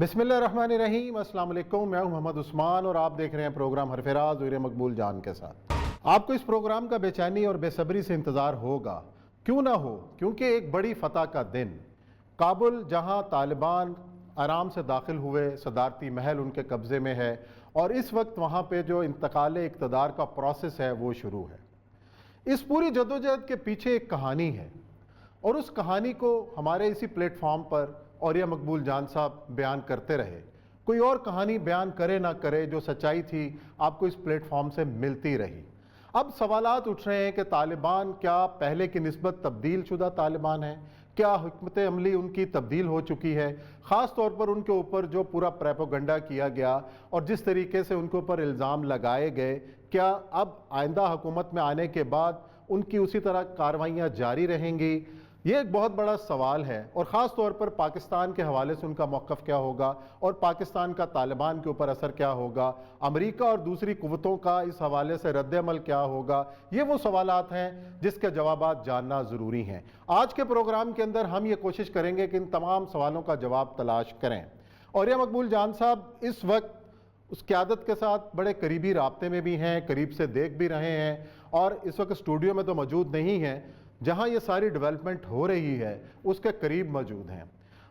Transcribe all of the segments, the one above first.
بسم اللہ الرحمن الرحیم۔ السلام علیکم، میں ہوں محمد عثمان اور آپ دیکھ رہے ہیں پروگرام حرف راز زیر مقبول جان کے ساتھ۔ آپ کو اس پروگرام کا بے چینی اور بے صبری سے انتظار ہوگا، کیوں نہ ہو، کیونکہ ایک بڑی فتح کا دن، کابل جہاں طالبان آرام سے داخل ہوئے، صدارتی محل ان کے قبضے میں ہے اور اس وقت وہاں پہ جو انتقال اقتدار کا پروسیس ہے وہ شروع ہے۔ اس پوری جدوجہد کے پیچھے ایک کہانی ہے اور اس کہانی کو ہمارے اسی پلیٹ فارم پر اوریہ مقبول جان صاحب بیان کرتے رہے۔ کوئی اور کہانی بیان کرے نہ کرے، جو سچائی تھی آپ کو اس پلیٹ فارم سے ملتی رہی۔ اب سوالات اٹھ رہے ہیں کہ طالبان کیا پہلے کی نسبت تبدیل شدہ طالبان ہیں؟ کیا حکمت عملی ان کی تبدیل ہو چکی ہے؟ خاص طور پر ان کے اوپر جو پورا پریپوگنڈا کیا گیا اور جس طریقے سے ان کے اوپر الزام لگائے گئے، کیا اب آئندہ حکومت میں آنے کے بعد ان کی اسی طرح کارروائیاں جاری رہیں گی؟ یہ ایک بہت بڑا سوال ہے اور خاص طور پر پاکستان کے حوالے سے ان کا موقف کیا ہوگا اور پاکستان کا طالبان کے اوپر اثر کیا ہوگا، امریکہ اور دوسری قوتوں کا اس حوالے سے رد عمل کیا ہوگا۔ یہ وہ سوالات ہیں جس کے جوابات جاننا ضروری ہیں۔ آج کے پروگرام کے اندر ہم یہ کوشش کریں گے کہ ان تمام سوالوں کا جواب تلاش کریں۔ اوریہ مقبول جان صاحب اس وقت اس قیادت کے ساتھ بڑے قریبی رابطے میں بھی ہیں، قریب سے دیکھ بھی رہے ہیں اور اس وقت اسٹوڈیو میں تو موجود نہیں ہیں، جہاں یہ ساری ڈیولپمنٹ ہو رہی ہے اس کے قریب موجود ہیں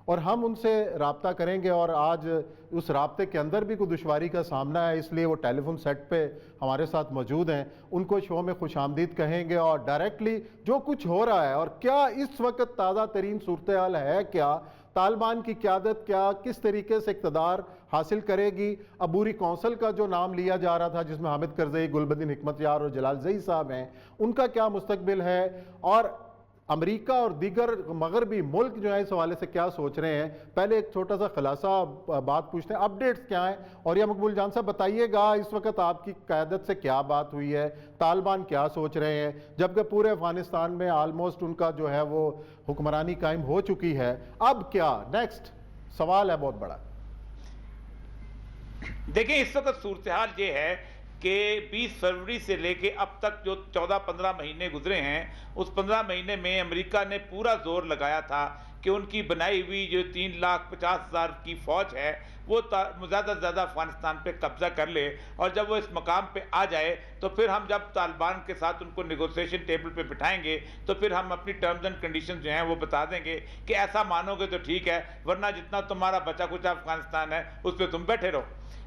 اور ہم ان سے رابطہ کریں گے۔ اور آج اس رابطے کے اندر بھی کوئی دشواری کا سامنا ہے، اس لیے وہ ٹیلی فون سیٹ پہ ہمارے ساتھ موجود ہیں۔ ان کو شو میں خوش آمدید کہیں گے اور ڈائریکٹلی جو کچھ ہو رہا ہے اور کیا اس وقت تازہ ترین صورتحال ہے، کیا طالبان کی قیادت کیا کس طریقے سے اقتدار حاصل کرے گی، عبوری کونسل کا جو نام لیا جا رہا تھا جس میں حامد کرزئی، گلبدین حکمت یار اور جلال زئی صاحب ہیں، ان کا کیا مستقبل ہے، اور امریکہ اور دیگر مغربی ملک جو ہیں اس حوالے سے کیا سوچ رہے ہیں۔ پہلے ایک چھوٹا سا خلاصہ بات پوچھتے ہیں، اپڈیٹس کیا ہیں؟ اور یہ مقبول جان صاحب بتائیے گا اس وقت آپ کی قیادت سے کیا بات ہوئی ہے، طالبان کیا سوچ رہے ہیں، جبکہ پورے افغانستان میں آلموسٹ ان کا جو ہے وہ حکمرانی قائم ہو چکی ہے، اب کیا نیکسٹ؟ سوال ہے بہت بڑا۔ دیکھیں اس وقت صورتحال یہ ہے کہ 20 فروری سے لے کے اب تک جو 14-15 مہینے گزرے ہیں، اس 15 مہینے میں امریکہ نے پورا زور لگایا تھا کہ ان کی بنائی ہوئی جو 3,50,000 کی فوج ہے وہ زیادہ سے زیادہ افغانستان پہ قبضہ کر لے، اور جب وہ اس مقام پہ آ جائے تو پھر ہم جب طالبان کے ساتھ ان کو نیگوسیشن ٹیبل پہ بٹھائیں گے تو پھر ہم اپنی ٹرمز اینڈ کنڈیشنز جو ہیں وہ بتا دیں گے کہ ایسا مانو گے تو ٹھیک ہے، ورنہ جتنا تمہارا بچا کچا افغانستان ہے اس پہ تم بیٹھے رہو۔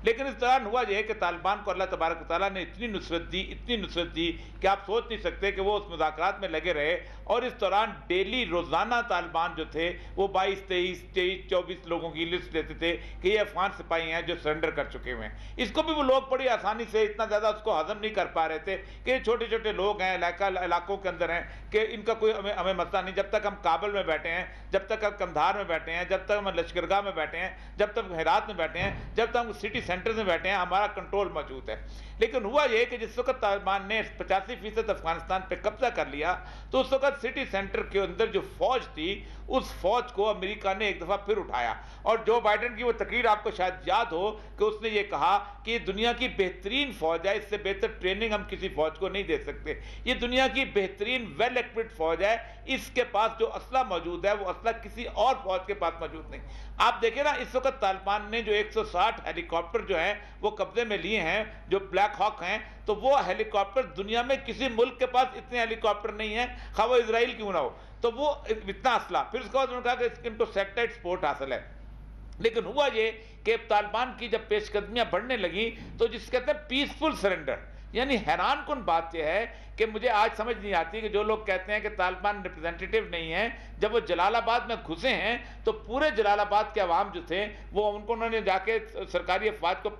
لیکن اس دوران ہوا یہ کہ طالبان کو اللہ تبارک و تعالیٰ نے اتنی نصرت دی کہ آپ سوچ نہیں سکتے کہ وہ اس مذاکرات میں لگے رہے، اور اس دوران ڈیلی روزانہ طالبان جو تھے وہ 22، 23، 24 لوگوں کی لسٹ دیتے تھے کہ یہ افغان سپاہی ہیں جو سرنڈر کر چکے ہوئے ہیں۔ اس کو بھی وہ لوگ بڑی آسانی سے اتنا زیادہ اس کو ہضم نہیں کر پا رہے تھے کہ یہ چھوٹے چھوٹے لوگ ہیں، علاقوں کے اندر ہیں، کہ ان کا کوئی ہمیں مسئلہ نہیں، جب تک ہم کابل میں بیٹھے ہیں، جب تک ہم قندھار میں بیٹھے ہیں، جب تک ہم لشکرگاہ میں بیٹھے ہیں، جب تک ہرات میں بیٹھے ہیں، جب تک ہم سٹی سینٹرز میں بیٹھے ہیں، ہمارا کنٹرول موجود ہے۔ لیکن ہوا یہ کہ جس وقت طالبان نے 85% افغانستان پہ قبضہ کر لیا تو اس وقت سٹی سینٹر کے اندر جو فوج تھی اس فوج کو امریکہ نے ایک دفعہ پھر اٹھایا، اور جو بائیڈن کی وہ تقریر آپ کو شاید یاد ہو کہ اس نے یہ کہا کہ یہ دنیا کی بہترین فوج ہے، اس سے بہتر ٹریننگ ہم کسی فوج کو نہیں دے سکتے، یہ دنیا کی بہترین ویل ایکوپڈ فوج ہے، اس کے پاس جو اسلحہ موجود ہے وہ اسلحہ کسی اور فوج کے پاس موجود نہیں۔ آپ دیکھیں نا اس وقت طالبان نے جو 160 ہیلی کاپٹر جو ہیں وہ قبضے میں لیے ہیں، جو بلیک ہاک ہیں، تو وہ ہیلی کاپٹر دنیا میں کسی ملک کے پاس اتنے ہیلی کاپٹر نہیں ہیں، خواہ وہ اسرائیل کیوں نہ ہو، تو وہ اتنا اسلحہ۔ پھر اس کے بعد انہوں نے کہا کہ ان کو سیٹلائٹ سپورٹ حاصل ہے۔ لیکن ہوا یہ کہ طالبان کی جب پیش قدمیاں بڑھنے لگیں تو جس کہتے ہیں پیسفل سرنڈر، یعنی حیران کن بات یہ ہے کہ مجھے آج سمجھ نہیں آتی کہ جو لوگ کہتے ہیں کہ طالبان ریپرزینٹیٹیو نہیں ہیں، جب وہ جلال آباد میں گھسے ہیں تو پورے جلال آباد کے عوام جو تھے وہ انہوں نے جا کے سرکاری افواج کو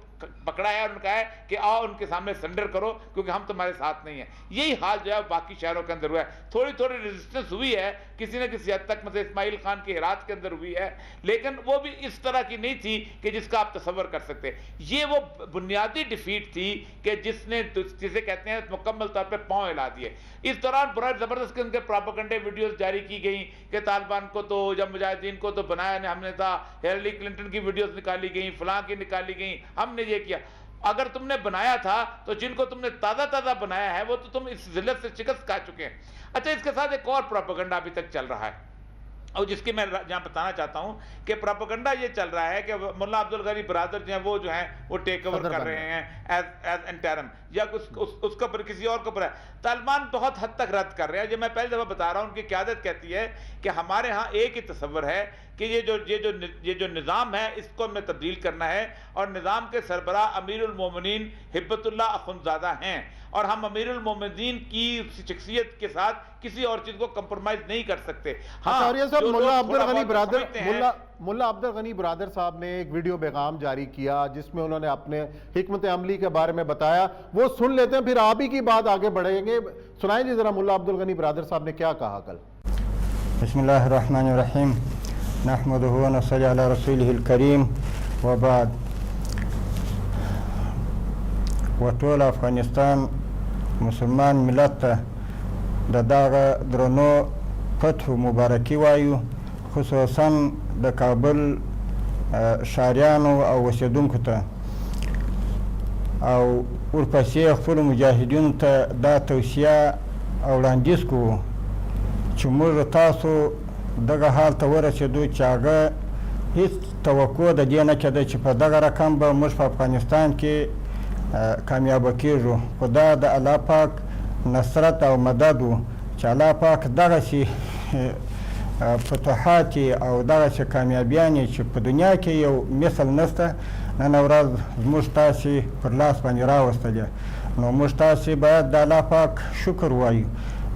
پکڑا ہے اور انہوں نے کہا ہے کہ آؤ ان کے سامنے سرنڈر کرو کیونکہ ہم تمہارے ساتھ نہیں ہیں۔ یہی حال جو ہے باقی شہروں کے اندر ہوا ہے، تھوڑی تھوڑی ریزسٹنس ہوئی ہے کسی نہ کسی حد تک، مثلا اسماعیل خان کی ہرات کے اندر ہوئی ہے، لیکن وہ بھی اس طرح کی نہیں تھی کہ جس کا آپ تصور کر سکتے۔ یہ وہ بنیادی ڈیفیٹ تھی کہ جسے کہتے ہیں مکمل طور پہ پاؤں ہلا دیے۔ اس دوران بڑا زبردست قسم کے پروپیگنڈے ویڈیوز جاری کی گئیں کہ طالبان کو تو یا مجاہدین کو تو بنایا ہم نے تھا، ہیلری کلنٹن کی ویڈیوز نکالی گئیں، فلاں کی نکالی گئیں، ہم نے یہ کیا۔ اگر تم نے بنایا تھا تو جن کو تم نے تازہ بنایا ہے وہ تو تم اس ذلت سے شکست کھا چکے ہیں۔ اچھا، اس کے ساتھ ایک اور پروپیگنڈا ابھی تک چل رہا ہے اور جس کی میں یہاں بتانا چاہتا ہوں کہ پروپیگنڈا یہ چل رہا ہے کہ ملا عبد الغنی برادر جو ہیں وہ ٹیک اوور کر رہے ہیں ایز انٹرم، یا اس کا پر کسی اور کو پر ہے. طالبان بہت حد تک رد کر رہے ہیں. جو میں پہلی دفعہ بتا رہا ہوں، ان کی قیادت کہتی ہے کہ ہمارے ہاں ایک ہی تصور ہے کہ یہ جو نظام ہے اس کو ہمیں تبدیل کرنا ہے، اور نظام کے سربراہ امیر المومنین ہبت اللہ اخندزادہ ہیں، اور ہم امیر المومنین کی شخصیت کے ساتھ کسی اور چیز کو کمپرومائز نہیں کر سکتے. اور یہ سب ملا عبد الغنی برادر صاحب نے ایک ویڈیو پیغام جاری کیا جس میں انہوں نے اپنے حکمت عملی کے بارے میں بتایا، وہ سن لیتے ہیں، پھر آپ ہی کی بات آگے بڑھیں گے. سنائیں جی ذرا ملا عبد الغنی برادر صاحب نے کیا کہا کل. بسم اللہ الرحمن الرحیم، نحمدہ و نصلی علی رسولہ الکریم، وبعد. وطول افغانستان مسلمان ملت ته د دغه درنو فتح مبارکي وایو، خصوصا د کابل ښاریانو او اوسېدونکو ته، او ورپسې خپلو مجاهدینو ته دا توصیه او وړاندیز کوو چې موږ تاسو دغه حال ته ورسېدو چې هغه هیڅ توقع د دې نه کېده چې په دغه رقم به موږ په افغانستان کې کامیابه کېږو، خو دا د الله پاک نصرت او مدد و چې الله پاک دغسې فتوحات او دغسې کامیابیانې چې په دنیا کې یو مثل نشته نن ورځ زموږ تاسې پر لاس باندې راوستلې. نو موږ تاسې باید د الله پاک شکر وایو،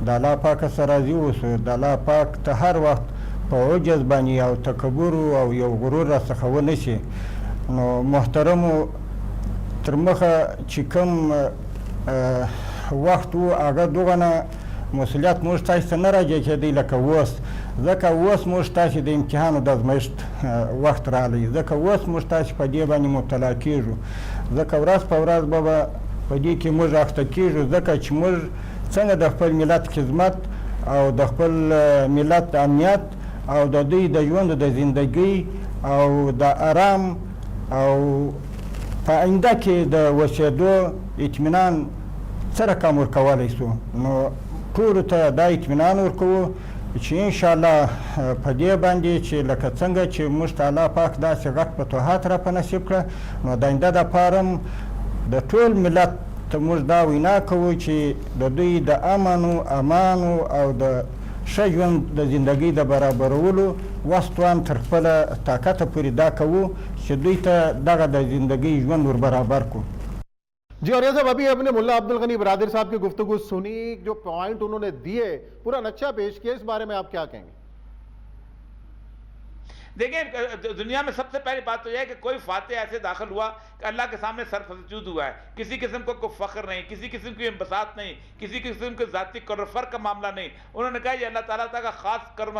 د الله پاک سره راضي اوسو، د الله پاک ته هر وخت په عجز باندې او تکبر او یو غرور را څخه ونه شي. نو محترمو، تر مخه چې کوم وخت و هغه دغه مسؤلیت موږ تاسې ته نه راجع کېدی لکه اوس، ځکه اوس موږ تاسې د امتحان او د ازمایښت وخت راغلی، ځکه اوس موږ تاسې په دې باندې مبتلا کېږو، ځکه ورځ په ورځ به په دې کې موږ اخته کېږو، ځکه چې موږ څنګه د خپل ملت خدمت او د خپل ملت امنیت او د دوی د ژوند د زندګۍ او د آرام او په آینده کې د اوسېدو اطمینان څه رقم ورکولی سو. نو ټولو ته دا اطمینان ورکوو چې انشاءالله په دې باندې چې لکه څنګه چې موږ ته الله پاک داسې غټ فتوحات را په نصیب کړه، نو د آینده دپاره هم د ټول ملت ته موږ دا وینا کوو چې د دوی د امن امانو او د ښه ژوند د زندګۍ د برابرولو وس توان تر خپله طاقته پورې دا کوو چې دوی ته دغه د زندګۍ ژوند ور برابر کړو. جی اور یہ صاحب ابھی اپنے ملا عبد الغنی برادر صاحب کی گفتگو سنی، جو پوائنٹ انہوں نے دیے، پورا نقشہ پیش کیا، اس بارے میں آپ کیا کہیں گے؟ دیکھیں، دنیا میں سب سے پہلی بات تو یہ ہے کہ کوئی فاتح ایسے داخل ہوا کہ اللہ کے سامنے سر سجود ہوا ہے، کسی قسم کو کوئی فخر نہیں، کسی قسم کی انبساط نہیں، کسی قسم کے ذاتی کرفر کا معاملہ نہیں. انہوں نے کہا یہ اللہ تعالیٰ کا خاص کرم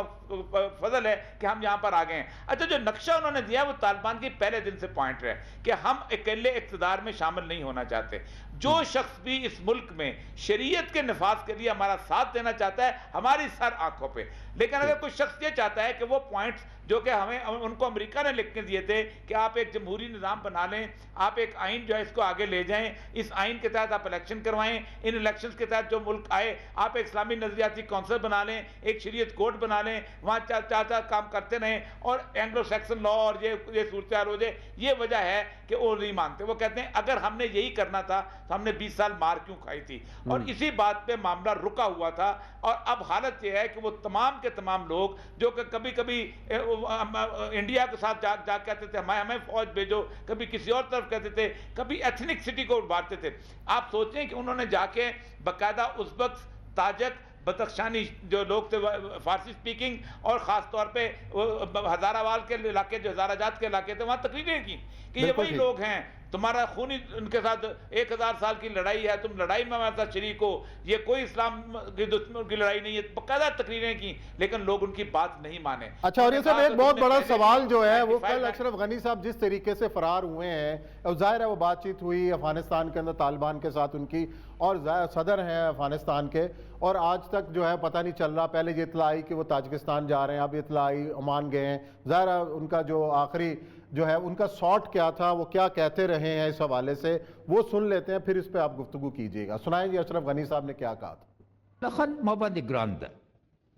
فضل ہے کہ ہم یہاں پر آ گئے ہیں. اچھا، جو نقشہ انہوں نے دیا وہ طالبان کی پہلے دن سے پوائنٹ ہے کہ ہم اکیلے اقتدار میں شامل نہیں ہونا چاہتے. جو شخص بھی اس ملک میں شریعت کے نفاذ کے لیے ہمارا ساتھ دینا چاہتا ہے ہماری سر آنکھوں پہ، لیکن اگر کوئی شخص یہ چاہتا ہے کہ وہ پوائنٹس جو کہ ان کو امریکہ نے لکھ کے دیے تھے کہ آپ ایک جمہوری نظام بنا لیں، آپ ایک آئین جو ہے اس کو آگے لے جائیں، اس آئین کے تحت آپ الیکشن کروائیں، ان الیکشنز کے تحت جو ملک آئے آپ ایک اسلامی نظریاتی کونسل بنا لیں، ایک شریعت کورٹ بنا لیں، وہاں چاچا کام کرتے رہیں اور اینگلو سیکسن لا اور یہ صورتحال ہو جائے. یہ وجہ ہے کہ وہ نہیں مانتے. وہ کہتے ہیں اگر ہم نے یہی کرنا تھا تو ہم نے 20 سال مار کیوں کھائی تھی. اور اسی بات پہ معاملہ رکا ہوا تھا. اور اب حالت یہ ہے کہ وہ تمام کے تمام لوگ جو کہ کبھی کبھی انڈیا کے ساتھ جا کہتے تھے ہمیں فوج بھیجو، کبھی کسی اور طرف کہتے تھے، کبھی ایتھنک سٹی کو بانٹتے تھے. آپ سوچیں کہ انہوں نے جا کے باقاعدہ ازبک، تاجک، بدخشانی جو لوگ تھے فارسی سپیکنگ اور خاص طور پہ ہزارہ کے علاقے جو ہزارہ جات کے علاقے تھے وہاں تقریریں کی کہ یہ وہی لوگ ہیں، تمہارا خونی ان کے ساتھ 1000 سال کی لڑائی ہے، تم لڑائی میں ہمارے ساتھ شریک ہو، یہ کوئی اسلام کی دشمن کی لڑائی نہیں ہے. باقاعدہ تقریریں کی لیکن لوگ ان کی بات نہیں مانے. اچھا، اور یہ صاحب ایک بہت بڑا سوال جو ہے وہ کل اشرف غنی صاحب جس طریقے سے فرار ہوئے ہیں، ظاہر ہے وہ بات چیت ہوئی افغانستان کے اندر طالبان کے ساتھ ان کی، اور صدر ہیں افغانستان کے، اور آج تک جو ہے پتہ نہیں چل رہا. پہلے یہ اطلاع آئی کہ وہ تاجکستان جا رہے ہیں، اب اطلاع آئی عمان گئے ہیں. ظاہر ہے ان کا جو آخری جو ہے ان کا سارٹ کیا تھا، وہ کیا کہتے رہے ہیں اس حوالے سے، وہ سن لیتے ہیں، پھر اس پہ آپ گفتگو کیجئے گا. سنائیں جی اشرف غنی صاحب نے کیا کہا تھا. لخن ما باندې ګران ده،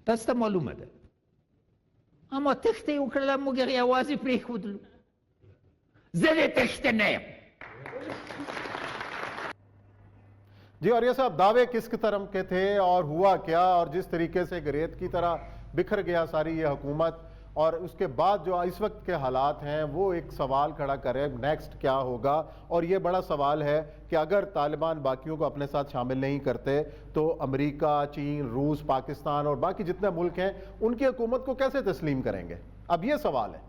تاسو ته معلومه ده اما تخته یې وکړله موږ هغې یوازې پرېښودلو. زه د تخته نه یم. جی اور یہ صاحب دعوے کس قسم کے تھے اور ہوا کیا، اور جس طریقے سے ریت کی طرح بکھر گیا ساری یہ حکومت، اور اس کے بعد جو اس وقت کے حالات ہیں وہ ایک سوال کھڑا کرے نیکسٹ کیا ہوگا. اور یہ بڑا سوال ہے کہ اگر طالبان باقیوں کو اپنے ساتھ شامل نہیں کرتے تو امریکہ، چین، روس، پاکستان اور باقی جتنے ملک ہیں ان کی حکومت کو کیسے تسلیم کریں گے؟ اب یہ سوال ہے.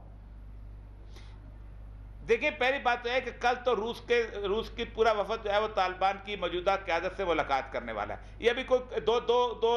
دیکھیں پہلی بات تو ہے کہ کل تو روس کی پورا وفد جو ہے وہ طالبان کی موجودہ قیادت سے ملاقات کرنے والا ہے. یہ ابھی کوئی دو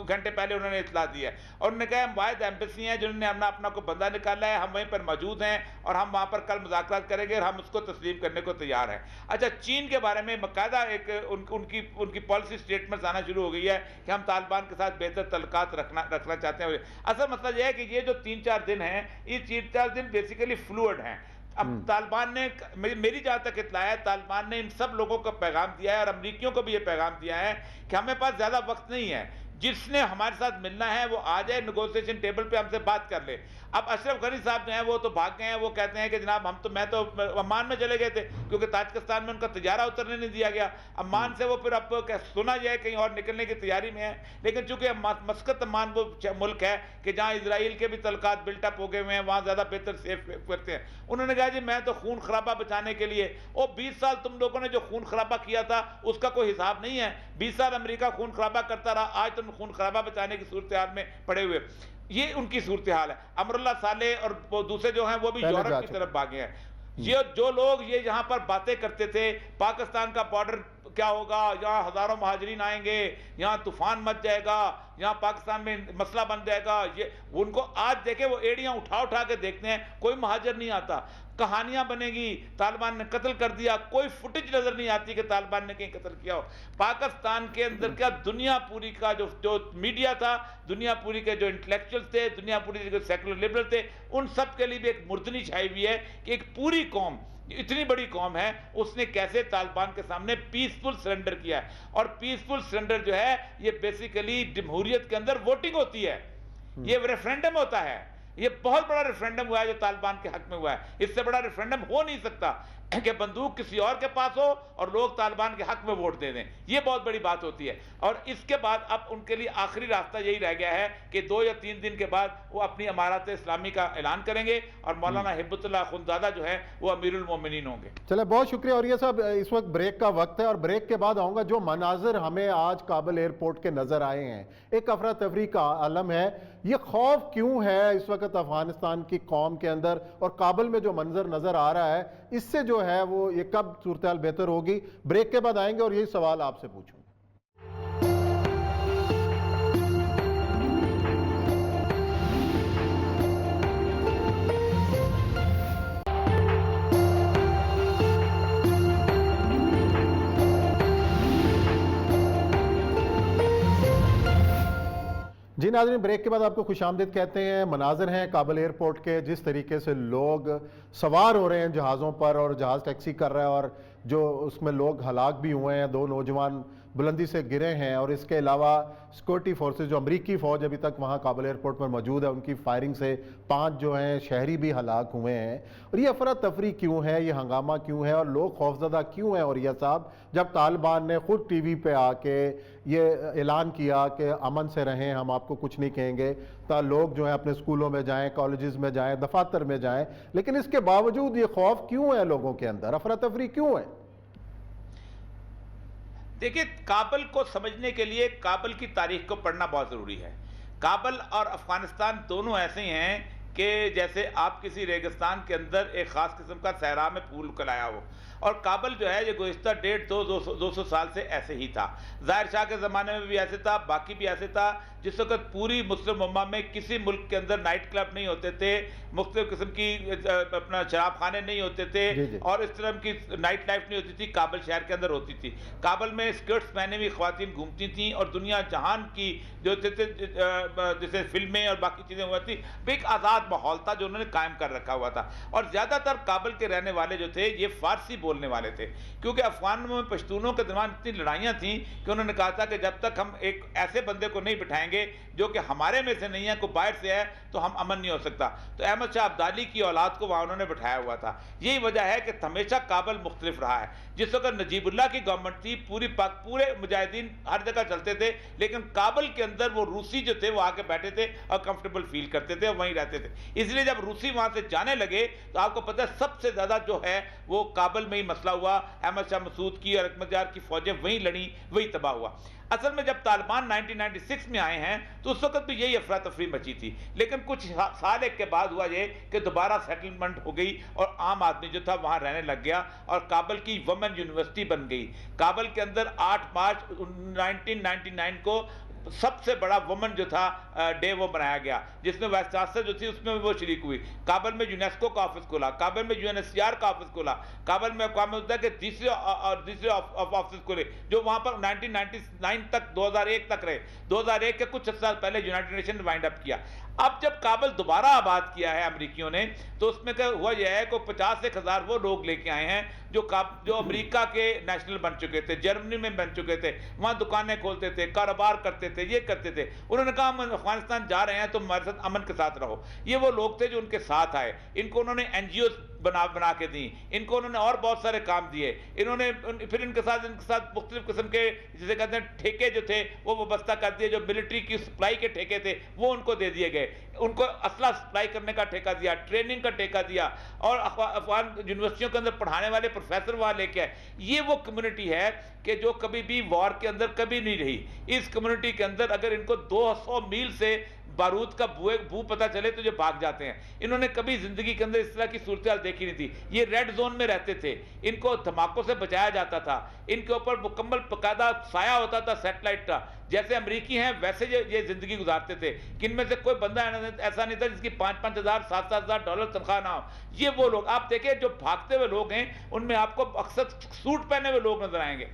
گھنٹے پہلے انہوں نے اطلاع دی ہے، اور انہوں نے کہا ہم واحد ایمبیسی ہیں جنہوں نے اپنا کو بندہ نکالا ہے، ہم وہیں پر موجود ہیں اور ہم وہاں پر کل مذاکرات کریں گے اور ہم اس کو تسلیم کرنے کو تیار ہیں. اچھا، چین کے بارے میں باقاعدہ ایک ان کی پالیسی سٹیٹمنٹس آنا شروع ہو گئی ہے کہ ہم طالبان کے ساتھ بہتر تعلقات رکھنا چاہتے ہیں. اصل مسئلہ یہ ہے کہ یہ جو 3-4 دن ہیں، یہ 3-4 دن بیسیکلی فلوئڈ ہیں. اب طالبان نے، میری جہاں تک اطلاع ہے، طالبان نے ان سب لوگوں کو پیغام دیا ہے اور امریکیوں کو بھی یہ پیغام دیا ہے کہ ہمیں پاس زیادہ وقت نہیں ہے، جس نے ہمارے ساتھ ملنا ہے وہ آ جائے، نیگوسیشن ٹیبل پہ ہم سے بات کر لے. اب اشرف غنی صاحب جو ہیں وہ تو بھاگ گئے ہیں، وہ کہتے ہیں کہ جناب میں تو عمان میں چلے گئے تھے کیونکہ تاجکستان میں ان کا تجارہ اترنے نہیں دیا گیا. عمان سے وہ پھر اب سنا جائے کہیں اور نکلنے کی تیاری میں ہے، لیکن چونکہ مسقط عمان وہ ملک ہے کہ جہاں اسرائیل کے بھی تعلقات بلٹ اپ ہو گئے ہوئے ہیں، وہاں زیادہ بہتر سیف کرتے ہیں. انہوں نے کہا جی میں تو خون خرابہ بچانے کے لیے، اور 20 سال تم لوگوں نے جو خون خرابہ کیا تھا اس کا کوئی حساب نہیں ہے. 20 سال امریکہ خون خرابہ کرتا رہا، آج تم خون خرابہ بچانے کی صورتحال میں پڑے ہوئے. یہ ان کی صورتحال ہے. امراللہ صالح اور وہ دوسرے جو ہیں وہ بھی یورپ کی طرف بھاگے ہیں. یہ جو لوگ یہ یہاں پر باتیں کرتے تھے پاکستان کا بارڈر کیا ہوگا، یہاں ہزاروں مہاجرین آئیں گے، یہاں طوفان مچ جائے گا، یہاں پاکستان میں مسئلہ بن جائے گا، یہ ان کو آج دیکھیں وہ ایڑیاں اٹھا کے دیکھتے ہیں، کوئی مہاجر نہیں آتا. کہانیاں بنے گی طالبان نے قتل کر دیا، کوئی فوٹیج نظر نہیں آتی کہ طالبان نے کہیں قتل کیا ہو. پاکستان کے اندر کیا دنیا پوری کا جو میڈیا تھا، دنیا پوری کے جو انٹلیکچوئل تھے، دنیا پوری کے سیکولر لبرل تھے، ان سب کے لیے بھی ایک مردنی چھائی ہوئی ہے کہ ایک پوری قوم، اتنی بڑی قوم ہے، اس نے کیسے طالبان کے سامنے پیسفل سرنڈر کیا ہے. اور پیسفل سرنڈر جو ہے یہ بیسیکلی جمہوریت کے اندر ووٹنگ ہوتی ہے، یہ ریفرینڈم ہوتا ہے. یہ بہت بڑا ریفرینڈم ہوا ہے جو طالبان کے حق میں ہوا ہے. اس سے بڑا ریفرینڈم ہو نہیں سکتا کہ بندوق کسی اور کے پاس ہو اور لوگ طالبان کے حق میں ووٹ دے دیں. یہ بہت بڑی بات ہوتی ہے. اور اس کے بعد اب ان کے لیے آخری راستہ یہی رہ گیا ہے کہ 2 یا 3 دن کے بعد وہ اپنی امارات اسلامی کا اعلان کریں گے اور مولانا ہبت اللہ اخندزادہ جو ہے وہ امیر المومنین ہوں گے. چلے بہت شکریہ. اور یہ صاحب اس وقت بریک کا وقت ہے، اور بریک کے بعد آؤں گا. جو مناظر ہمیں آج کابل ایئرپورٹ کے نظر آئے ہیں، ایک افراتفری کا عالم ہے. یہ خوف کیوں ہے اس وقت افغانستان کی قوم کے اندر، اور کابل میں جو منظر نظر آ رہا ہے اس سے جو ہے وہ یہ کب صورتحال بہتر ہوگی؟ بریک کے بعد آئیں گے اور یہی سوال آپ سے پوچھوں. جی ناظرین، بریک کے بعد آپ کو خوش آمدید کہتے ہیں. مناظر ہیں کابل ایئرپورٹ کے، جس طریقے سے لوگ سوار ہو رہے ہیں جہازوں پر اور جہاز ٹیکسی کر رہا ہے، اور جو اس میں لوگ ہلاک بھی ہوئے ہیں. 2 نوجوان بلندی سے گرے ہیں، اور اس کے علاوہ سیکورٹی فورسز جو امریکی فوج ابھی تک وہاں کابل ایئرپورٹ پر موجود ہے، ان کی فائرنگ سے 5 جو ہیں شہری بھی ہلاک ہوئے ہیں. اور یہ افراتفری کیوں ہے، یہ ہنگامہ کیوں ہے، اور لوگ خوفزدہ کیوں ہیں؟ اور یہ صاحب جب طالبان نے خود ٹی وی پہ آ کے یہ اعلان کیا کہ امن سے رہیں، ہم آپ کو کچھ نہیں کہیں گے، تا لوگ جو ہیں اپنے اسکولوں میں جائیں، کالجز میں جائیں، دفاتر میں جائیں، لیکن اس کے باوجود یہ خوف کیوں ہے لوگوں کے اندر، افراتفری کیوں ہے؟ دیکھیں، کابل کو سمجھنے کے لیے کابل کی تاریخ کو پڑھنا بہت ضروری ہے. کابل اور افغانستان دونوں ایسے ہیں کہ جیسے آپ کسی ریگستان کے اندر ایک خاص قسم کا صحرا میں پھول کلایا ہو. اور کابل جو ہے یہ گزشتہ 150-200 سال سے ایسے ہی تھا. ظاہر شاہ کے زمانے میں بھی ایسے تھا، باقی بھی ایسے تھا. جس وقت پوری مسلم امہ میں کسی ملک کے اندر نائٹ کلب نہیں ہوتے تھے، مختلف قسم کی اپنا شراب خانے نہیں ہوتے تھے، اور اس طرح کی نائٹ لائف نہیں ہوتی تھی، کابل شہر کے اندر ہوتی تھی. کابل میں اسکرٹس پہنے ہوئی خواتین گھومتی تھیں، اور دنیا جہان کی جو جیسے فلمیں اور باقی چیزیں ہوا تھی، ایک آزاد ماحول تھا جو انہوں نے قائم کر رکھا ہوا تھا. اور زیادہ تر کابل کے رہنے والے جو تھے یہ فارسی بولنے والے تھے، کیونکہ افغانوں میں پشتونوں کے درمیان اتنی لڑائیاں تھیں کہ انہوں نے کہا تھا کہ جب تک ہم ایک ایسے بندے کو نہیں بٹھائیں گے جو کہ ہمارے میں سے نہیں ہے، کوئی باہر سے ہے، تو ہم امن نہیں ہو سکتا. تو احمد شاہ عبدالی کی اولاد کو وہاں انہوں نے بٹھایا ہوا تھا. یہی وجہ ہے کہ ہمیشہ کابل مختلف رہا ہے. جس وقت نجیب اللہ کی گورنمنٹ تھی، پورے مجاہدین ہر جگہ چلتے تھے، لیکن کابل کے اندر وہ روسی جو تھے وہ آ کے بیٹھے تھے اور کمفرٹیبل فیل کرتے تھے اور وہیں رہتے تھے. اس لیے جب روسی وہاں سے جانے لگے تو آپ کو پتہ ہے سب سے زیادہ جو ہے وہ کابل میں ہی مسئلہ ہوا. احمد شاہ مسعود کی اور احمد یار کی فوجیں وہیں لڑیں، وہی تباہ ہوا. اصل میں جب طالبان 1996 میں آئے ہیں تو اس وقت بھی یہی افراتفری مچی تھی، لیکن کچھ سال ایک کے بعد ہوا یہ کہ دوبارہ سیٹلمنٹ ہو گئی اور عام آدمی جو تھا وہاں رہنے لگ گیا اور کابل کی وومن یونیورسٹی بن گئی. کابل کے اندر 8 مارچ 1999 کو سب سے بڑا وومن جو تھا ڈے وہ بنایا گیا، جس میں وائس چانسلر جو تھی اس میں وہ شریک ہوئی. کابل میں یونیسکو کا آفس کھولا، کابل میں UNHCR کا آفس کھولا، کابل میں اقوام متحدہ کے تیسرے آفس کھولے جو وہاں پر 1999 تک 2001 تک رہے. 2001 کے کچھ سال پہلے یونائٹڈ نیشن نے وائنڈ اپ کیا. اب جب کابل دوبارہ آباد کیا ہے امریکیوں نے تو اس میں ہوا یہ ہے کہ 50,000 وہ لوگ لے کے آئے ہیں جو امریکہ کے نیشنل بن چکے تھے، جرمنی میں بن چکے تھے، وہاں دکانیں کھولتے تھے، کاروبار کرتے تھے، یہ کرتے تھے. انہوں نے کہا ہم افغانستان جا رہے ہیں تو ہمارے ساتھ امن کے ساتھ رہو. یہ وہ لوگ تھے جو ان کے ساتھ آئے. ان کو انہوں نے NGOs بنا کے دیں، ان کو انہوں نے اور بہت سارے کام دیے. انہوں نے پھر ان کے ساتھ مختلف قسم کے جسے کہتے ہیں ٹھیکے جو تھے وہ وابستہ کر دیے. جو ملٹری کی سپلائی کے ٹھیکے تھے وہ ان کو دے دیے گئے. ان کو اسلحہ سپلائی کرنے کا ٹھیکہ دیا، ٹریننگ کا ٹھیکہ دیا اور افغان یونیورسٹیوں کے اندر پڑھانے والے پروفیسر وہاں لے کے آئے. یہ وہ کمیونٹی ہے کہ جو کبھی بھی وار کے اندر کبھی نہیں رہی. اس کمیونٹی کے اندر اگر ان کو 200 میل سے بارود کا بو پتہ چلے تو جو بھاگ جاتے ہیں. انہوں نے کبھی زندگی کے اندر اس طرح کی صورتحال دیکھی نہیں تھی. یہ ریڈ زون میں رہتے تھے، ان کو دھماکوں سے بچایا جاتا تھا، ان کے اوپر مکمل باقاعدہ سایہ ہوتا تھا سیٹلائٹ کا. جیسے امریکی ہیں ویسے یہ زندگی گزارتے تھے کہ ان میں سے کوئی بندہ ایسا نہیں تھا جس کی 5,000 7,000 ڈالر تنخواہ نہ ہو. یہ وہ لوگ آپ دیکھیں جو بھاگتے ہوئے لوگ ہیں ان میں آپ کو اکثر سوٹ پہنے ہوئے لوگ نظر آئیں گے،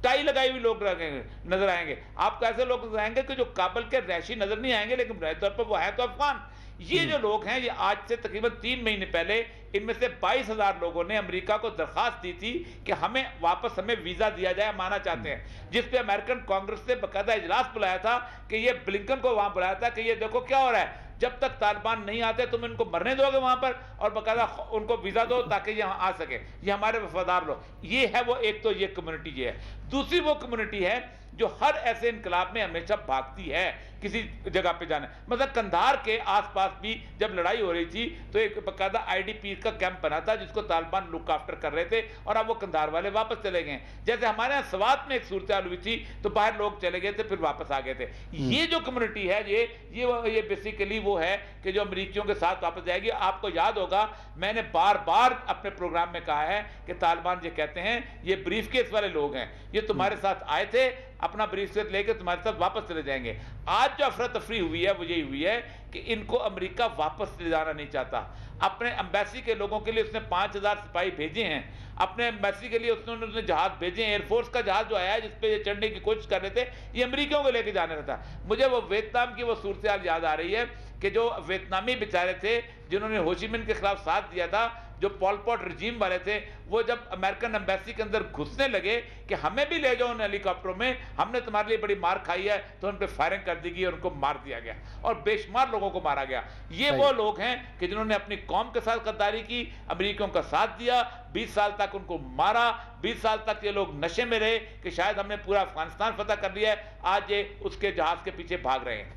ٹائی لگائی ہوئی لوگ نظر آئیں گے. آپ کو ایسے لوگ نظر آئیں گے کہ جو کابل کے رہائشی نظر نہیں آئیں گے لیکن بنیادی طور پر وہ ہیں تو افغان. یہ جو لوگ ہیں یہ آج سے تقریباً 3 مہینے پہلے ان میں سے 22,000 لوگوں نے امریکہ کو درخواست دی تھی کہ ہمیں ویزا دیا جائے، ہم آنا چاہتے ہیں. جس پہ امریکن کانگریس نے باقاعدہ اجلاس بلایا تھا کہ یہ بلنکن کو وہاں بلایا تھا کہ یہ دیکھو کیا ہو رہا ہے، جب تک طالبان نہیں آتے تم ان کو مرنے دو گے وہاں پر اور باقاعدہ ان کو ویزا دو تاکہ یہ آ سکے. یہ ہمارے وفادار لوگ. یہ ہے وہ ایک تو یہ کمیونٹی یہ ہے. دوسری وہ کمیونٹی ہے جو ہر ایسے انقلاب میں ہمیشہ بھاگتی ہے کسی جگہ پہ جانے. مثلا کندھار کے آس پاس بھی جب لڑائی ہو رہی تھی تو ایک باقاعدہ IDP کا کیمپ بنا تھا جس کو طالبان لک آفٹر کر رہے تھے اور اب وہ کندھار والے واپس چلے گئے. جیسے ہمارے یہاں سوات میں ایک صورتحال ہوئی تھی تو باہر لوگ چلے گئے تھے پھر واپس آ گئے تھے. یہ جو کمیونٹی ہے یہ بیسیکلی وہ ہے کہ جو امریکیوں کے ساتھ واپس جائے گی. آپ کو یاد ہوگا میں نے بار بار اپنے پروگرام میں کہا ہے کہ طالبان یہ کہتے ہیں یہ بریف کیس والے لوگ ہیں، یہ تمہارے ساتھ آئے تھے اپنا بریف کیس لے کے تمہارے ساتھ واپس چلے جائیں گے. آج جو افراتفری ہوئی ہے وہ یہی ہوئی ہے کہ ان کو امریکہ واپس لے جانا نہیں چاہتا. اپنے امبیسی کے لوگوں کے لیے اس نے 5,000 سپاہی بھیجے ہیں. اپنے امبیسی کے لیے اس نے جہاز بھیجے ہیں. ایئر فورس کا جہاز جو آیا ہے جس پہ یہ چڑھنے کی کوشش کر رہے تھے یہ امریکیوں کو لے کے جانے رہا تھا. مجھے وہ ویتنام کی وہ صورتحال یاد آ رہی ہے کہ جو ویتنامی بیچارے تھے جنہوں نے ہوچی منہ کے خلاف ساتھ دیا تھا، جو پال پوٹ رجیم والے تھے، وہ جب امریکن امبیسی کے اندر گھسنے لگے کہ ہمیں بھی لے جاؤ ان ہیلی کاپٹروں میں، ہم نے تمہارے لیے بڑی مار کھائی ہے، تو ان پہ فائرنگ کر دی گئی اور ان کو مار دیا گیا اور بے شمار لوگوں کو مارا گیا. یہ وہ لوگ ہیں کہ جنہوں نے اپنی قوم کے ساتھ غداری کی، امریکیوں کا ساتھ دیا، 20 سال تک ان کو مارا، 20 سال تک یہ لوگ نشے میں رہے کہ شاید ہم نے پورا افغانستان فتح کر لیا ہے. آج یہ اس کے جہاز کے پیچھے بھاگ رہے ہیں.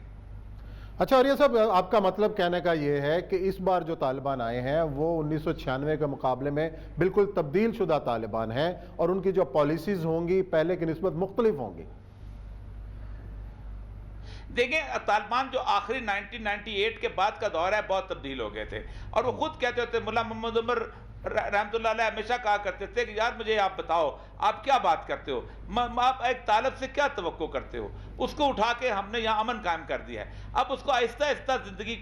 اچھا اور یہ صاحب آپ کا مطلب کہنے کا یہ ہے کہ اس بار جو طالبان آئے ہیں وہ 1996 کے مقابلے میں بالکل تبدیل شدہ طالبان ہیں اور ان کی جو پالیسیز ہوں گی پہلے کی نسبت مختلف ہوں گی. دیکھیں طالبان جو آخری 1998 کے بعد کا دور ہے بہت تبدیل ہو گئے تھے اور وہ خود کہتے ہوتے ملا محمد عمر رحمۃ اللہ علیہ ہمیشہ کہا کرتے تھے کہ یار مجھے آپ بتاؤ آپ کیا بات کرتے ہو؟ آپ ایک طالب سے کیا توقع کرتے ہو؟ اس کو اٹھا کے ہم نے یہاں امن قائم کر دیا ہے. اب اس کو آہستہ آہستہ زندگی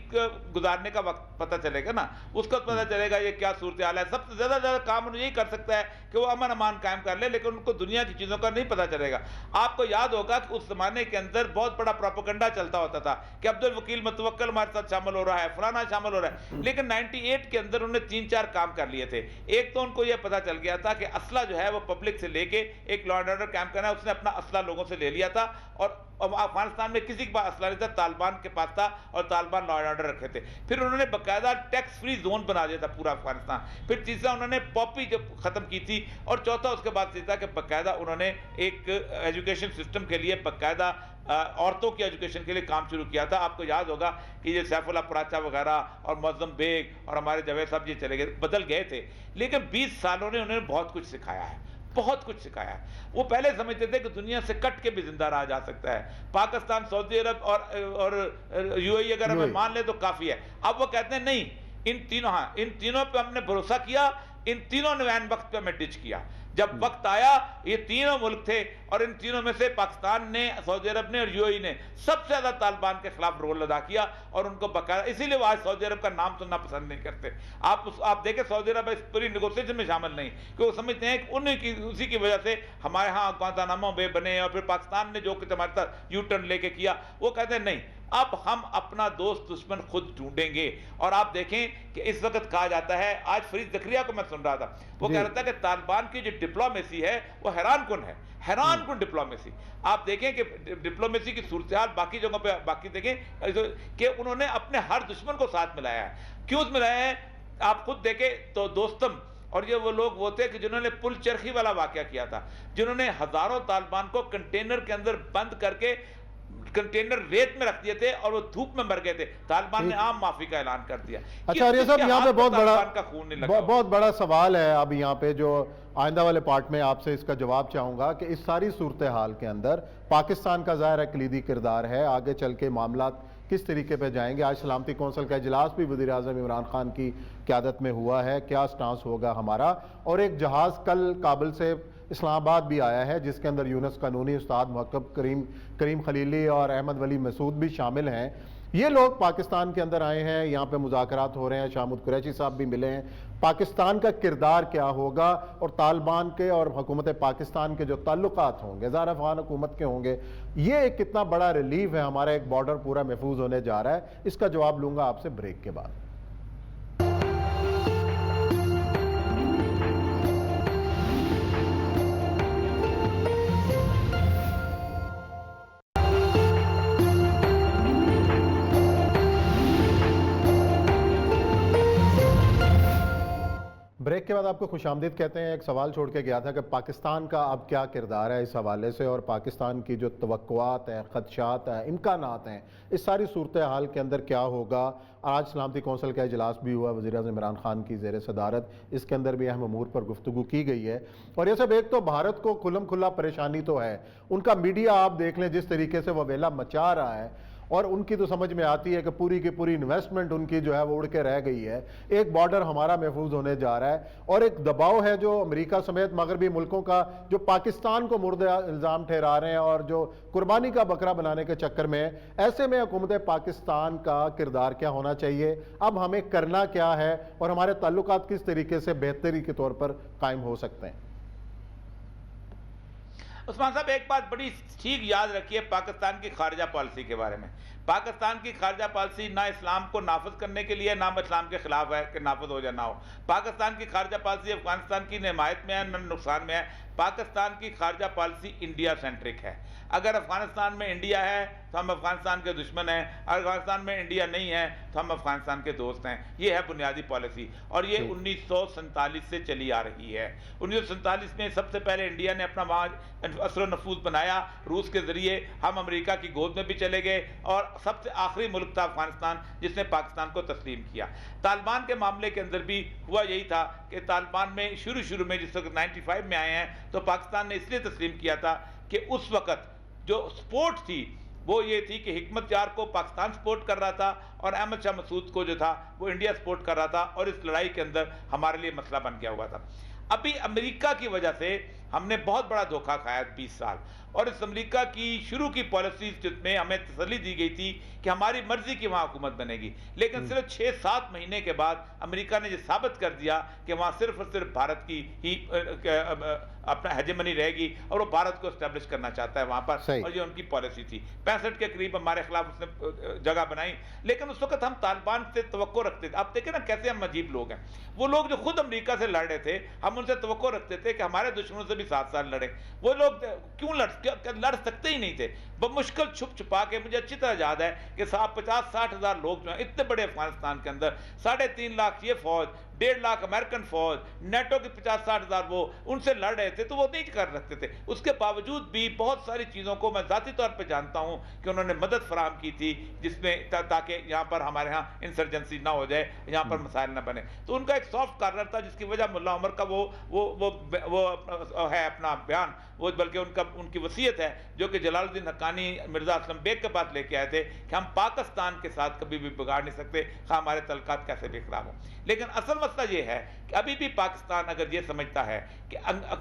گزارنے کا وقت پتہ چلے گا نا, اس کو پتہ چلے گا یہ کیا صورتحال ہے. سب سے زیادہ کام انہوں یہی کر سکتا ہے کہ وہ امن امان قائم کر لے, لیکن ان کو دنیا کی چیزوں کا نہیں پتہ چلے گا. آپ کو یاد ہوگا کہ اس زمانے کے اندر بہت بڑا پروپیگنڈا چلتا ہوتا تھا کہ عبد الوکیل متوکل ہمارے ساتھ شامل ہو رہا ہے, فلانا شامل ہو رہا ہے. لیکن 98 کے اندر انہوں نے 3-4 کام کر لیے تھے. ایک تو ان کو یہ پتہ چل گیا تھا کہ اسلحہ جو ہے وہ پبلک سے لے کے ایک لا اینڈ آرڈر قائم کرنا ہے. اس نے اپنا اسلحہ لوگوں سے لے لیا تھا, اور افغانستان میں کسی کے پاس اسلحہ نہیں تھا, طالبان کے پاس تھا, اور طالبان لا اینڈ آرڈر رکھے تھے. پھر انہوں نے باقاعدہ ٹیکس فری زون بنا دیا تھا پورا افغانستان. پھر تیسرا انہوں نے پاپی جب ختم کی تھی, اور چوتھا اس کے بعد یہ تھا کہ باقاعدہ انہوں نے ایک ایجوکیشن سسٹم کے لیے باقاعدہ عورتوں کی ایجوکیشن کے لیے کام شروع کیا تھا. آپ کو یاد ہوگا کہ یہ سیف اللہ پراچا وغیرہ اور معظم بیگ اور ہمارے جاوید صاحب یہ چلے گئے, بدل گئے تھے, لیکن 20 سالوں نے انہیں بہت کچھ سکھایا ہے, بہت کچھ سکھایا ہے. وہ پہلے سمجھتے تھے کہ دنیا سے کٹ کے بھی زندہ رہا جا سکتا ہے. پاکستان, سعودی عرب اور یو اے ای اگر ہمیں مان لے تو کافی ہے. اب وہ کہتے ہیں نہیں, ان تینوں پہ ہم نے بھروسہ کیا, ان تینوں نے عین وقت پہ ہمیں ڈچ کیا. جب وقت آیا, یہ تینوں ملک تھے, اور ان تینوں میں سے پاکستان نے, سعودی عرب نے اور یو اے ای نے سب سے زیادہ طالبان کے خلاف رول ادا کیا, اور ان کو باقاعدہ اسی لیے وہ آج سعودی عرب کا نام سننا پسند نہیں کرتے. آپ دیکھیں سعودی عرب اس پوری نیگوسیشن میں شامل نہیں, کہ وہ سمجھتے ہیں کہ اسی کی وجہ سے ہمارے ہاں گوانتانامو بے بنے, اور پھر پاکستان نے جو کچھ ہمارے ساتھ یو ٹرن لے کے کیا. وہ کہتے ہیں نہیں, اب ہم اپنا دوست دشمن خود ڈھونڈیں گے. اور آپ دیکھیں کہ اس وقت کہا جاتا ہے, آج فرید زکریا کو میں سن رہا تھا, وہ کہہ رہا تھا کہ طالبان کی جو ڈپلومیسی ہے وہ حیران کن ہے, حیران کن ڈپلومیسی. آپ دیکھیں کہ ڈپلومیسی کی صورتحال باقی جگہوں پہ باقی دیکھیں کہ انہوں نے اپنے ہر دشمن کو ساتھ ملایا ہے. کیوں ملایا ہے؟ آپ خود دیکھیں تو دوستم اور یہ وہ لوگ وہ تھے کہ جنہوں نے پل چرخی والا واقعہ کیا تھا, جنہوں نے ہزاروں طالبان کو کنٹینر کے اندر بند کر کے کنٹینر ریت میں رکھ دیے تھے, اور وہ دھوپ میں مر گئے تھے. طالبان نے عام معافی کا اعلان کر دیا. اچھا عریہ صاحب, یہاں پہ بہت بڑا سوال ہے اب یہاں پہ, جو آئندہ والے پارٹ میں آپ سے اس کا جواب چاہوں گا کہ اس ساری صورتحال کے اندر پاکستان کا ظاہر کلیدی کردار ہے. آگے چل کے معاملات کس طریقے پہ جائیں گے؟ آج سلامتی کونسل کا اجلاس بھی وزیر اعظم عمران خان کی قیادت میں ہوا ہے, کیا سٹانس ہوگا ہمارا؟ اور ایک جہاز کل کابل سے اسلام آباد بھی آیا ہے جس کے اندر یونس قانونی, استاد محقق کریم خلیلی اور احمد ولی مسعود بھی شامل ہیں. یہ لوگ پاکستان کے اندر آئے ہیں, یہاں پہ مذاکرات ہو رہے ہیں, شامود قریشی صاحب بھی ملے ہیں. پاکستان کا کردار کیا ہوگا, اور طالبان کے اور حکومت پاکستان کے جو تعلقات ہوں گے ظاہر افغان حکومت کے ہوں گے, یہ ایک کتنا بڑا ریلیف ہے, ہمارا ایک بارڈر پورا محفوظ ہونے جا رہا ہے. اس کا جواب لوں گا آپ سے بریک کے بعد. بریک کے بعد آپ کو خوش آمدید کہتے ہیں. ایک سوال چھوڑ کے گیا تھا کہ پاکستان کا اب کیا کردار ہے اس حوالے سے, اور پاکستان کی جو توقعات ہیں, خدشات ہیں, امکانات ہیں, اس ساری صورتحال کے اندر کیا ہوگا. آج سلامتی کونسل کا اجلاس بھی ہوا وزیر اعظم عمران خان کی زیر صدارت, اس کے اندر بھی اہم امور پر گفتگو کی گئی ہے. اور یہ سب ایک تو بھارت کو کھلم کھلا پریشانی تو ہے, ان کا میڈیا آپ دیکھ لیں جس طریقے سے وہ ویلا مچا رہا ہے, اور ان کی تو سمجھ میں آتی ہے کہ پوری کی پوری انویسٹمنٹ ان کی جو ہے وہ اڑ کے رہ گئی ہے. ایک بارڈر ہمارا محفوظ ہونے جا رہا ہے, اور ایک دباؤ ہے جو امریکہ سمیت مغربی ملکوں کا, جو پاکستان کو مرد الزام ٹھہرا رہے ہیں اور جو قربانی کا بکرا بنانے کے چکر میں. ایسے میں حکومت پاکستان کا کردار کیا ہونا چاہیے, اب ہمیں کرنا کیا ہے, اور ہمارے تعلقات کس طریقے سے بہتری کے طور پر قائم ہو سکتے ہیں؟ عثمان صاحب, ایک بات بڑی ٹھیک یاد رکھیے پاکستان کی خارجہ پالیسی کے بارے میں. پاکستان کی خارجہ پالیسی نہ اسلام کو نافذ کرنے کے لیے, نہ اسلام کے خلاف ہے کہ نافذ ہو یا نہ ہو. پاکستان کی خارجہ پالیسی افغانستان کی حمایت میں ہے, نہ نقصان میں ہے. پاکستان کی خارجہ پالیسی انڈیا سینٹرک ہے. اگر افغانستان میں انڈیا ہے تو ہم افغانستان کے دشمن ہیں, اگر افغانستان میں انڈیا نہیں ہے تو ہم افغانستان کے دوست ہیں. یہ ہے بنیادی پالیسی, اور یہ 1947 سے چلی آ رہی ہے. 1947 میں سب سے پہلے انڈیا نے اپنا وہاں اثر و نفوذ بنایا روس کے ذریعے. ہم امریکہ کی گود میں بھی چلے گئے, اور سب سے آخری ملک تھا افغانستان جس نے پاکستان کو تسلیم کیا. طالبان کے معاملے کے اندر بھی ہوا یہی تھا کہ طالبان میں شروع میں جس وقت 95 میں آئے ہیں تو پاکستان نے اس لیے تسلیم کیا تھا کہ اس وقت جو سپورٹ تھی وہ یہ تھی کہ حکمت یار کو پاکستان سپورٹ کر رہا تھا, اور احمد شاہ مسعود کو جو تھا وہ انڈیا سپورٹ کر رہا تھا, اور اس لڑائی کے اندر ہمارے لیے مسئلہ بن گیا ہوا تھا. ابھی امریکہ کی وجہ سے ہم نے بہت بڑا دھوکہ کھایا 20 سال. اور اس امریکہ کی شروع کی پالیسیز جس میں ہمیں تسلی دی گئی تھی کہ ہماری مرضی کی وہاں حکومت بنے گی، لیکن صرف 6-7 مہینے کے بعد امریکہ نے یہ ثابت کر دیا کہ وہاں صرف اور صرف بھارت کی ہی اپنا ہیجمنی رہے گی اور وہ بھارت کو اسٹیبلش کرنا چاہتا ہے وہاں پر. اور یہ ان کی پالیسی تھی. 65 کے قریب ہمارے خلاف اس نے جگہ بنائی، لیکن اس وقت ہم طالبان سے توقع رکھتے تھے. آپ دیکھیں نا کیسے ہم عجیب لوگ ہیں. وہ لوگ جو خود امریکہ سے لڑ رہے تھے، ہم ان سے توقع رکھتے تھے کہ ہمارے دشمنوں سے بھی 7 سال لڑیں. وہ لوگ کیوں لڑ سکتے ہی نہیں تھے. بمشکل چھپ چھپا کے، مجھے اچھی طرح یاد ہے کہ 50-60 ہزار لوگ جو ہیں اتنے بڑے افغانستان کے اندر، 3.5 لاکھ یہ فوج، 1.5 لاکھ امریکن فوج، نیٹو کی 50-60 ہزار وہ ان سے لڑ رہے تھے، تو وہ نہیں کر سکتے تھے. اس کے باوجود بھی بہت ساری چیزوں کو میں ذاتی طور پہ جانتا ہوں کہ انہوں نے مدد فراہم کی تھی، جس میں تاکہ یہاں پر ہمارے ہاں انسرجنسی نہ ہو جائے، یہاں پر مسائل نہ بنے. تو ان کا ایک سافٹ کارنر تھا جس کی وجہ ملا عمر کا وہ ہے اپنا بیان، وہ بلکہ ان کی وصیت ہے جو کہ جلال الدین حقانی مرزا اسلم بیگ کے پاس لے کے آئے تھے کہ ہم پاکستان کے ساتھ کبھی بھی بگاڑ نہیں سکتے، خواہ ہمارے تعلقات کیسے بھی خراب ہوں. لیکن اصل مسئلہ یہ ہے کہ ابھی بھی پاکستان اگر یہ سمجھتا ہے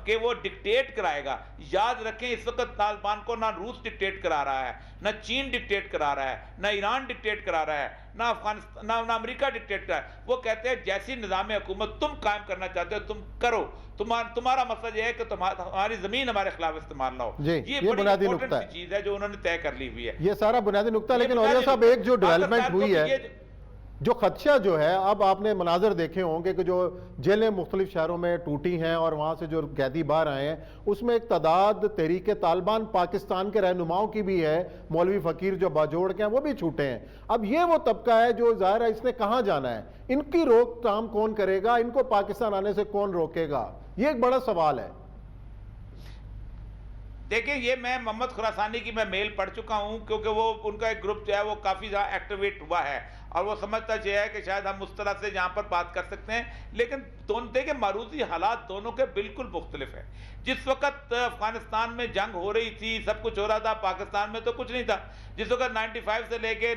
کہ وہ ڈکٹیٹ کرائے گا، یاد رکھیں اس وقت طالبان کو نہ روس ڈکٹیٹ کرا رہا ہے، نہ چین ڈکٹیٹ کرا رہا ہے، نہ ایران ڈکٹیٹ کرا رہا ہے، نہ افغانستان نہ امریکہ ڈکٹیٹ کرا ہے. وہ کہتے ہیں جیسی نظام حکومت تم قائم کرنا چاہتے ہو تم کرو، تمہارا مسئلہ یہ ہے کہ ہماری زمین ہمارے خلاف استعمال نہ ہو. یہ بنیادی نقطہ چیز ہے جو انہوں نے طے کر لی ہوئی ہے. یہ سارا بنیادی نقطہ. لیکن اولیاء صاحب ایک جو ڈیولپمنٹ ہوئی ہے، جو خدشہ جو ہے، اب آپ نے مناظر دیکھے ہوں گے کہ جو جیلیں مختلف شہروں میں ٹوٹی ہیں اور وہاں سے جو قیدی باہر آئے ہیں، اس میں ایک تعداد تحریک طالبان پاکستان کے رہنماؤں کی بھی ہے. مولوی فقیر جو باجوڑ کے ہیں وہ بھی چھوٹے ہیں. اب یہ وہ طبقہ ہے جو ظاہر ہے اس نے کہاں جانا ہے، ان کی روک تھام کون کرے گا، ان کو پاکستان آنے سے کون روکے گا، یہ ایک بڑا سوال ہے. دیکھیں یہ میں محمد خراسانی کی میں میل پڑھ چکا ہوں، کیونکہ وہ ان کا ایک گروپ جو ہے وہ کافی زیادہ ایکٹیویٹ ہوا ہے اور وہ سمجھتا یہ ہے کہ شاید ہم اس طرح سے یہاں پر بات کر سکتے ہیں. لیکن دیکھیں معروضی حالات دونوں کے بالکل مختلف ہیں. جس وقت افغانستان میں جنگ ہو رہی تھی، سب کچھ ہو رہا تھا، پاکستان میں تو کچھ نہیں تھا. جس وقت 95 سے لے کے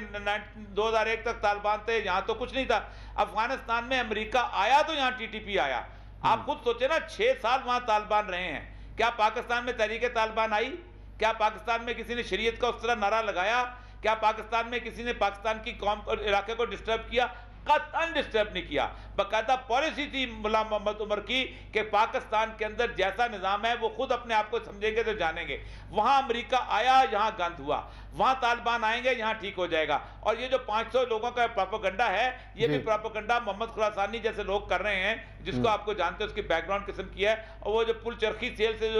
2001 تک طالبان تھے، یہاں تو کچھ نہیں تھا. افغانستان میں امریکہ آیا تو یہاں TTP آیا. آپ خود سوچیں نا، 6 سال وہاں طالبان رہے ہیں. کیا پاکستان میں تحریک طالبان آئی؟ کیا پاکستان میں کسی نے شریعت کا اس طرح نعرہ لگایا؟ کیا پاکستان میں کسی نے پاکستان کی قوم اور علاقے کو ڈسٹرب کیا؟ قطعاً ڈسٹرب نہیں کیا. باقاعدہ پالیسی تھی ملا محمد عمر کی کہ پاکستان کے اندر جیسا نظام ہے وہ خود اپنے آپ کو سمجھیں گے تو جانیں گے. وہاں امریکہ آیا، یہاں گند ہوا. وہاں طالبان آئیں گے، یہاں ٹھیک ہو جائے گا. اور یہ جو 500 لوگوں کا پراپوگنڈا ہے، یہ بھی پراپوگنڈا محمد خراسانی جیسے لوگ کر رہے ہیں، جس کو آپ کو جانتے ہیں اس کی بیک گراؤنڈ قسم کی ہے. اور وہ جو پل چرخی سیل سے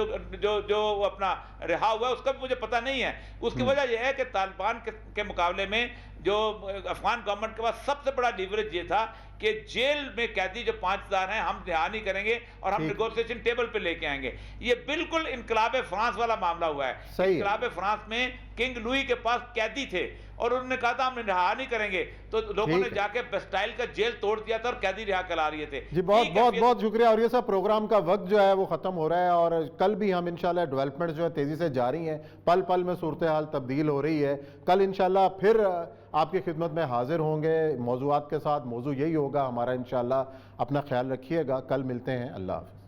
جو اپنا رہا ہوا ہے اس کا بھی مجھے پتہ نہیں ہے. اس کی وجہ یہ ہے کہ طالبان کے مقابلے میں جو افغان گورنمنٹ کے پاس سب سے بڑا لیوریج یہ تھا کہ جیل میں قیدی جو 5000 ہیں ہم رہا نہیں کریں گے اور ہم نیگوسیشن ٹیبل پہ لے کے آئیں گے. یہ بالکل انقلاب فرانس والا معاملہ ہوا ہے. انقلاب فرانس میں کنگ لوئی کے پاس قیدی تھے اور انہوں نے کہا تھا ہم رہا نہیں کریں گے، تو لوگوں نے جا کے بیسٹائل کا جیل توڑ دیا تھا اور قیدی رہا کرا رہے تھے. جی بہت شکریہ. اور یہ سب پروگرام کا وقت جو ہے وہ ختم ہو رہا ہے، اور کل بھی ہم انشاءاللہ ڈیولپمنٹ جو ہے تیزی سے جاری ہیں، پل پل میں صورتحال تبدیل ہو رہی ہے. کل انشاءاللہ پھر آپ کی خدمت میں حاضر ہوں گے موضوعات کے ساتھ. موضوع یہی ہوگا ہمارا انشاءاللہ. اپنا خیال رکھیے گا. کل ملتے ہیں. اللہ حافظ.